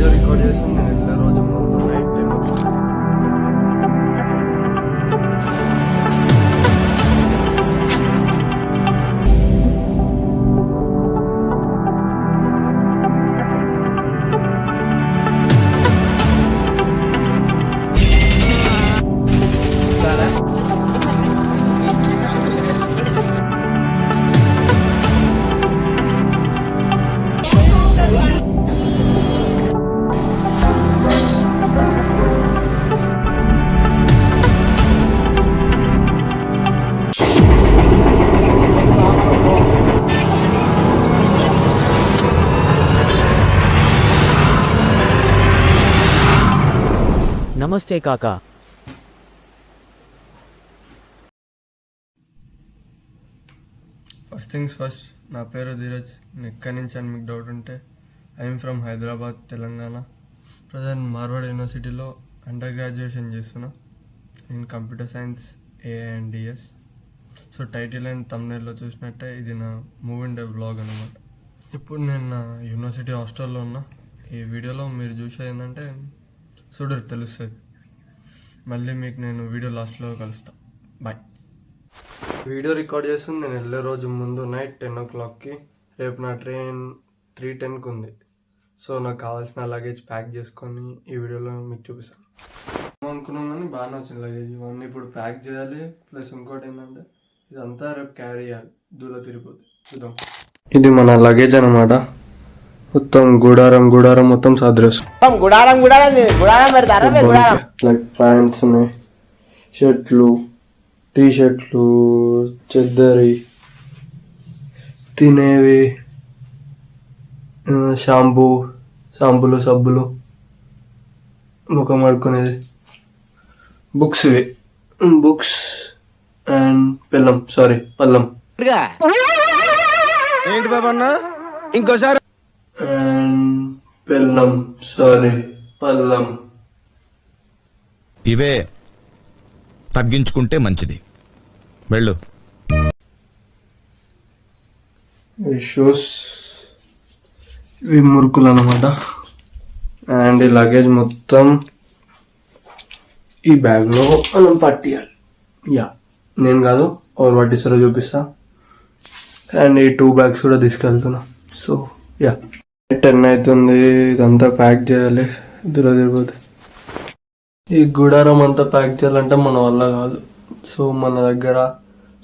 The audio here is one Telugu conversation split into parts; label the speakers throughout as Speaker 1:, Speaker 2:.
Speaker 1: వీడియో రికార్డ్ చేస్తాను నేను వెళ్ళే రోజు ముందు నైట్ 10
Speaker 2: నమస్తే కాకా.
Speaker 1: ఫస్ట్ థింగ్స్ ఫస్ట్, నా పేరు ధీరజ్. నేను ఎక్కడి నుంచి అని మీకు డౌట్ ఉంటే, I'm from Hyderabad, Telangana. Present Marwad యూనివర్సిటీలో అండర్ గ్రాడ్యుయేషన్ చేస్తున్నా in computer science AINDS. So title and తమ్నైల్లో చూసినట్టే ఇది నా మూవ్ అండ్ వ్లాగ్ అనమాట. ఇప్పుడు నేను నా యూనివర్సిటీ హాస్టల్లో ఉన్నా. ఈ వీడియోలో మీరు చూసేది ఏంటంటే చూడరు తెలుస్తుంది. మళ్ళీ మీకు నేను వీడియో లాస్ట్లో కలుస్తాను. బాయ్. వీడియో రికార్డ్ చేస్తుంది నేను వెళ్ళే రోజు ముందు నైట్ 10 o'clockకి. రేపు నా ట్రైన్ 3:10కి ఉంది. సో నాకు కావాల్సిన లగేజ్ ప్యాక్ చేసుకొని ఈ వీడియోలో మీకు చూపిస్తాను. అనుకున్నాను కానీ బాగానే వచ్చింది లగేజ్. ఇవన్నీ ఇప్పుడు ప్యాక్ చేయాలి. ప్లస్ ఇంకోటి ఏంటంటే ఇదంతా రేపు క్యారీ చేయాలి, దూరం తిరిగిపోతుంది. చూద్దాం. ఇది మన లగేజ్ అనమాట. మొత్తం గుడారం మొత్తం సర్దేస్తాం. లైక్ ప్యాంట్స్ ఉన్నాయి, షర్ట్లు, టీషర్ట్లు, చెద్దరి, తినేవి, షాంపూలు, సబ్బులు, ముఖం ఆడుకునేది, బుక్స్ అండ్ పళ్ళం.
Speaker 3: ఏంటి బాబా అన్న ఇంకోసారి?
Speaker 1: పళ్ళం.
Speaker 4: ఇవే తగ్గించుకుంటే మంచిది. వెళ్ళు.
Speaker 1: షూస్, ఇవి మురుకులు అనమాట. అండ్ ఈ లగేజ్ మొత్తం ఈ బ్యాగ్లో మనం పట్టియాలి. నేను కాదు, ఎవరు పట్టిస్తారో చూపిస్తా. అండ్ ఈ 2 bags కూడా తీసుకెళ్తున్నా. సో 10 అవుతుంది. ఇదంతా ప్యాక్ చేయాలి, తిరిగిపోతుంది. ఈ గుడారం అంతా ప్యాక్ చేయాలంటే మన వల్ల కాదు. సో మన దగ్గర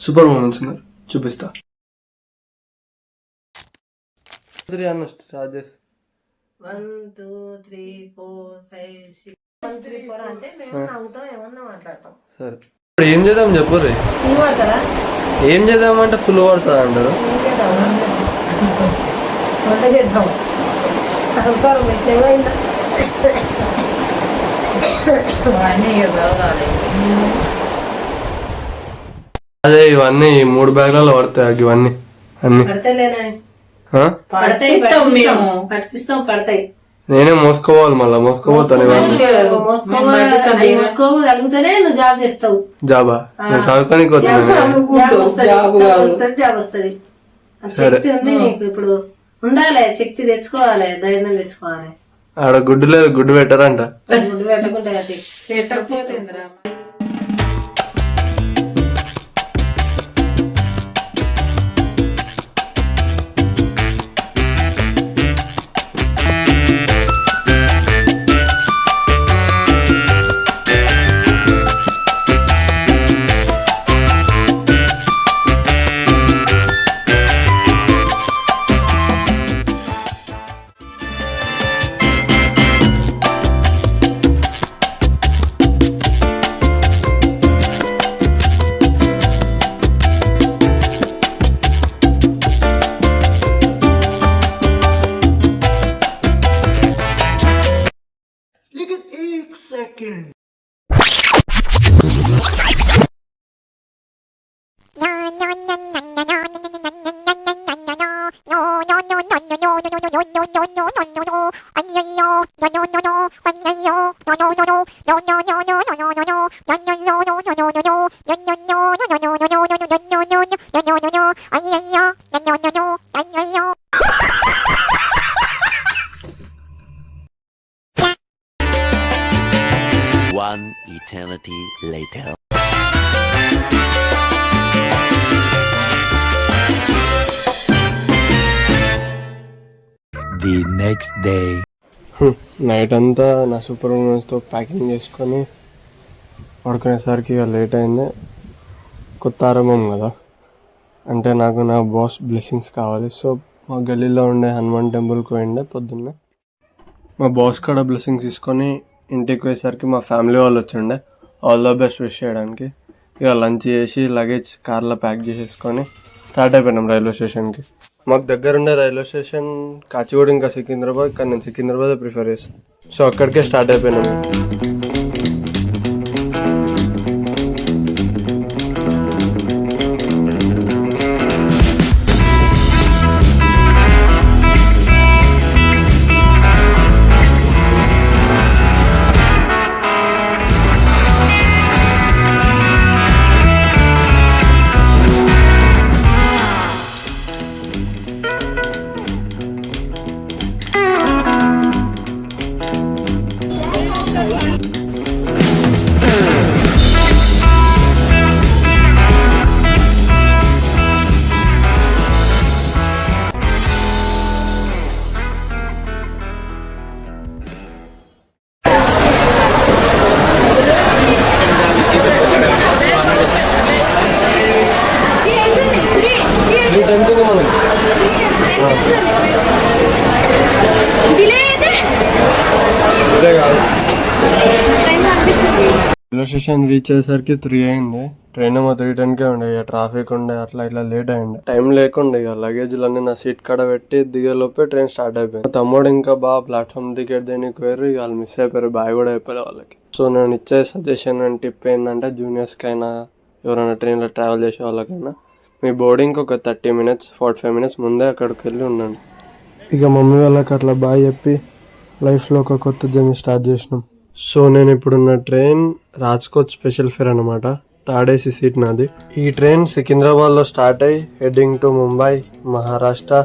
Speaker 1: సూపర్ మూమెంట్స్ ఉన్నారు, చూపిస్తా. స్టార్ట్ చేసి
Speaker 5: 1 2 3 4 5 6 1 3 4 అంటే మేము నవ్వుతాం, ఏమన్నా మాట్లాడతాం.
Speaker 1: సరే, ఇప్పుడు ఏం చేద్దాం చెప్పు రే.
Speaker 5: ఫుల్ పడతారా?
Speaker 1: ఏం చేద్దామంటే ఫుల్ పడుతుంది అంటారు.
Speaker 5: వంట చేద్దాం. సంసారం ఎట్లయినా
Speaker 1: అదే ఇవన్నీ 3 బ్యాగ్లలో పడతాయి. ఇవన్నీ అన్ని
Speaker 5: పడతాయి.
Speaker 1: నేనే మోసుకోవాలి, మళ్ళీ మోసుకోపోతాను.
Speaker 5: మోసుకోగలిగితేనే నువ్వు జాబ్ చేస్తావు.
Speaker 1: జాబా? నేను చదువుకోనికి
Speaker 5: జాబ్ వస్తుంది. శక్తి ఉంది నీకు. ఇప్పుడు ఉండాలి, శక్తి తెచ్చుకోవాలి, ధైర్యం తెచ్చుకోవాలి.
Speaker 1: ఆడ గుడ్డు లేదు, గుడ్డు పెట్టారంట.
Speaker 5: గుడ్డు పెట్టకుంటే
Speaker 6: One eternity later. The next day.
Speaker 1: Night అంతా నా సూపర్ ఉమెన్స్తో ప్యాకింగ్ చేసుకొని పడుకునేసరికి ఇక లేట్ అయింది. కొత్త ఆరంభం కదా, అంటే నాకు నా బాస్ బ్లెస్సింగ్స్ కావాలి. సో మా గల్లీలో ఉండే హనుమాన్ టెంపుల్కి పోయిండే పొద్దున్నే. మా బాస్ కాడ బ్లెస్సింగ్స్ తీసుకొని ఇంటికి పోయేసరికి మా ఫ్యామిలీ వాళ్ళు వచ్చిండే ఆల్ ద బెస్ట్ విష్ చేయడానికి. ఇక లంచ్ చేసి లగేజ్ కార్లో ప్యాక్ చేసేసుకొని స్టార్ట్ అయిపోయినాం రైల్వే స్టేషన్కి. మాకు దగ్గర ఉండే రైల్వే స్టేషన్ కాచిగూడ ఇంకా సికింద్రాబాద్, కానీ నేను సికింద్రాబాద్ ప్రిఫర్ చేస్తాను. సో అక్కడికే స్టార్ట్ అయిపోయినాం. రైల్వే స్టేషన్ రీచ్ అయ్యేసరికి 3 అయింది. ట్రైన్ ఏమో 3:10కే ఉండే. ఇక ట్రాఫిక్ ఉండే, అట్లా ఇట్లా లేట్ అయింది. టైం లేకుండే. ఇక లగేజ్లన్నీ నా సీట్ కాడ పెట్టి దిగేలోపే ట్రైన్ స్టార్ట్ అయిపోయింది. తమ్ముడు ఇంకా బాగా ప్లాట్ఫామ్ టికెట్ దేనికి పోయారు. ఇక వాళ్ళు మిస్ అయిపోయారు, బాయ్ కూడా అయిపోయారు వాళ్ళకి. సో నేను ఇచ్చే సజెషన్ అండ్ టిప్ ఏంటంటే, జూనియర్స్కైనా ఎవరైనా ట్రైన్లో ట్రావెల్ చేసే వాళ్ళకైనా మీ బోర్డింగ్కి ఒక 30 minutes 45 minutes ముందే అక్కడికి వెళ్ళి ఉండండి. ఇక మమ్మీ వాళ్ళకి అట్లా బాయ్ చెప్పి లైఫ్లో ఒక కొత్త జర్నీ స్టార్ట్ చేసినాం. సో నేను ఇప్పుడున్న ట్రైన్ రాజ్కోట్ స్పెషల్ ఫేర్ అనమాట. 3rd AC సీట్ నాది. ఈ ట్రైన్ సికింద్రాబాద్లో స్టార్ట్ అయ్యి heading to Mumbai, Maharashtra,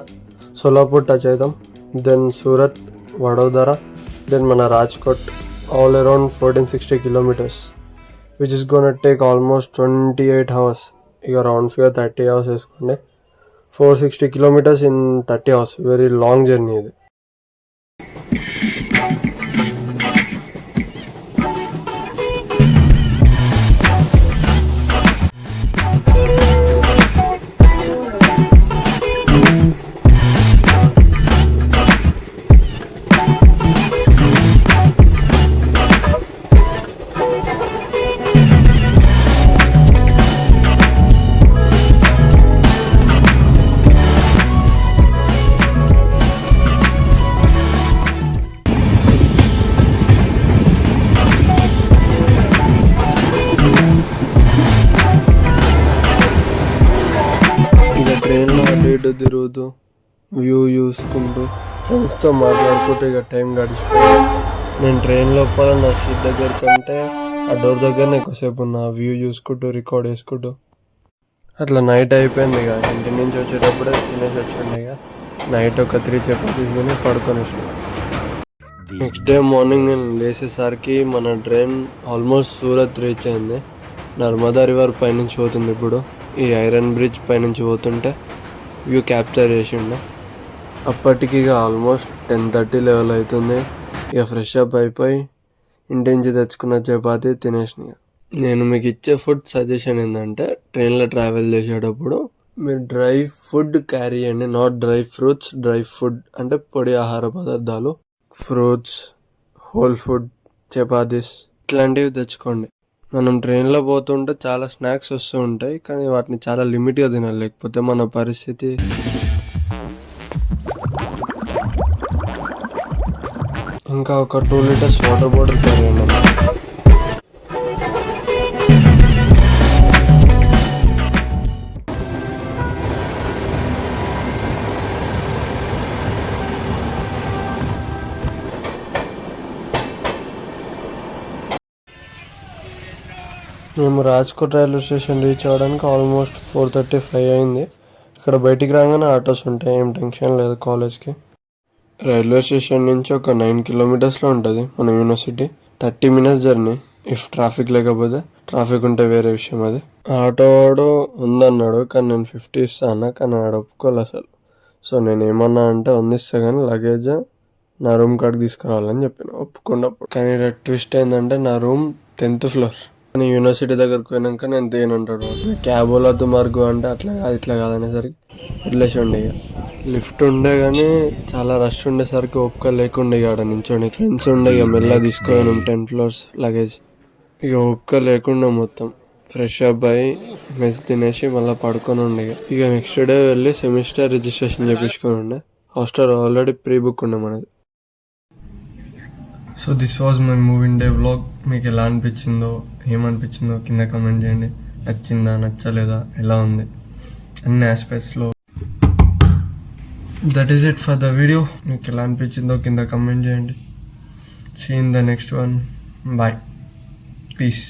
Speaker 1: Solapur touch అవుతాం. దెన్ సూరత్, వడోదర, దెన్ మన Rajkot. All around 1460 kilometers, which is gonna take almost 28 hours. ఇక రౌండ్ ఫిగర్ 30 hours వేసుకోండి. 460 kilometers in 30 hours. Very long journey ఇది. ట్రైన్లో అటు ఇటు తిరుగుతూ వ్యూ చూసుకుంటూ ఫ్రెండ్స్తో మాట్లాడుకుంటూ ఇక టైం గడిచిపోయింది. నేను ట్రైన్ లోపల నా సీట్ దగ్గర కంటే ఆ డోర్ దగ్గరనే ఎక్కువసేపు ఉన్న వ్యూ చూసుకుంటూ రికార్డ్ చేసుకుంటూ అట్లా నైట్ అయిపోయింది. ఇక ఇంటి నుంచి వచ్చేటప్పుడే తినేసి వచ్చిండే. ఇక నైట్ ఒక 3 చపాతీస్ తిని పడుకొని వచ్చినాం. నెక్స్ట్ డే మార్నింగ్ నేను లేచేసరికి మన ట్రైన్ ఆల్మోస్ట్ సూరత్ రీచ్ అయింది. నర్మదా రివర్ పైనుంచి పోతుంది. ఇప్పుడు ఈ ఐరన్ బ్రిడ్జ్ పైనుంచి పోతుంటే వ్యూ క్యాప్చర్ చేసిండే. అప్పటికి ఇక ఆల్మోస్ట్ 10:30 level అవుతుంది. ఇక ఫ్రెష్ అప్ అయిపోయి ఇంటి నుంచి తెచ్చుకున్న చపాతీ తినేసిన. నేను మీకు ఇచ్చే ఫుడ్ సజెషన్ ఏంటంటే, ట్రైన్లో ట్రావెల్ చేసేటప్పుడు మీరు డ్రై ఫుడ్ క్యారీ చేయండి, not dry fruits. Dry food అంటే పొడి ఆహార పదార్థాలు, ఫ్రూట్స్, హోల్ ఫుడ్, చపాతీస్ ఇట్లాంటివి తెచ్చుకోండి. మనం ట్రైన్లో పోతుంటే చాలా స్నాక్స్ వస్తూ ఉంటాయి, కానీ వాటిని చాలా లిమిట్గా తినాలి, లేకపోతే మన పరిస్థితి ఇంకా ఒక 2 liters వాటర్ బాటిల్ క్యారీ చేయండి. మేము రాజ్కోట్ రైల్వే స్టేషన్ రీచ్ అవ్వడానికి ఆల్మోస్ట్ 4:35 అయింది. ఇక్కడ బయటికి రాగానే ఆటోస్ ఉంటాయి, ఏం టెన్షన్ లేదు కాలేజ్కి. రైల్వే స్టేషన్ నుంచి ఒక 9 kilometers ఉంటుంది మన university. 30 minutes journey. If traffic లేకపోతే, ట్రాఫిక్ ఉంటే వేరే విషయం అది. ఆటో వాడు ఉందన్నాడు కానీ నేను 50 ఇస్తా అన్నా, కానీ ఆడు ఒప్పుకోలే అసలు. సో నేను ఏమన్నా అంటే వందిస్తా కానీ లగేజ్ నా రూమ్ కాడికి తీసుకురావాలని చెప్పిన ఒప్పుకున్నప్పుడు. కానీ ట్విస్ట్ ఏంటంటే నా రూమ్ 10th ఫ్లోర్. నేను యూనివర్సిటీ దగ్గరకు పోయినాక నేను దేనంటాడు క్యాబ్ వద్దు మార్గు అంటే అట్లా కాదు ఇట్లా కాదనేసరికి వదిలేసి ఉండే. ఇక లిఫ్ట్ ఉండే కానీ చాలా రష్ ఉండేసరికి ఒక్క లేకుండే ఆడ నించోండి. ఫ్రెండ్స్ ఉండే ఇక మెల్ల తీసుకోను 10 floors లగేజ్. ఇక ఒక్క లేకుండా మొత్తం ఫ్రెష్ అప్ అయ్యి మెస్ తినేసి మళ్ళీ పడుకొని ఉండే. ఇక నెక్స్ట్ డే వెళ్ళి సెమిస్టర్ రిజిస్ట్రేషన్ చేయించుకొని ఉండే. హాస్టల్ ఆల్రెడీ ప్రీ బుక్ ఉండే మనది. So this was my moving day vlog. మీకు ఎలా అనిపించిందో ఏమనిపించిందో కింద కమెంట్ చేయండి. నచ్చిందా నచ్చలేదా ఎలా ఉంది అన్ని ఆస్పెక్ట్స్లో. That is it for the video. మీకు ఎలా అనిపించిందో కింద కమెంట్ చేయండి. See in the next one. Bye. Piece.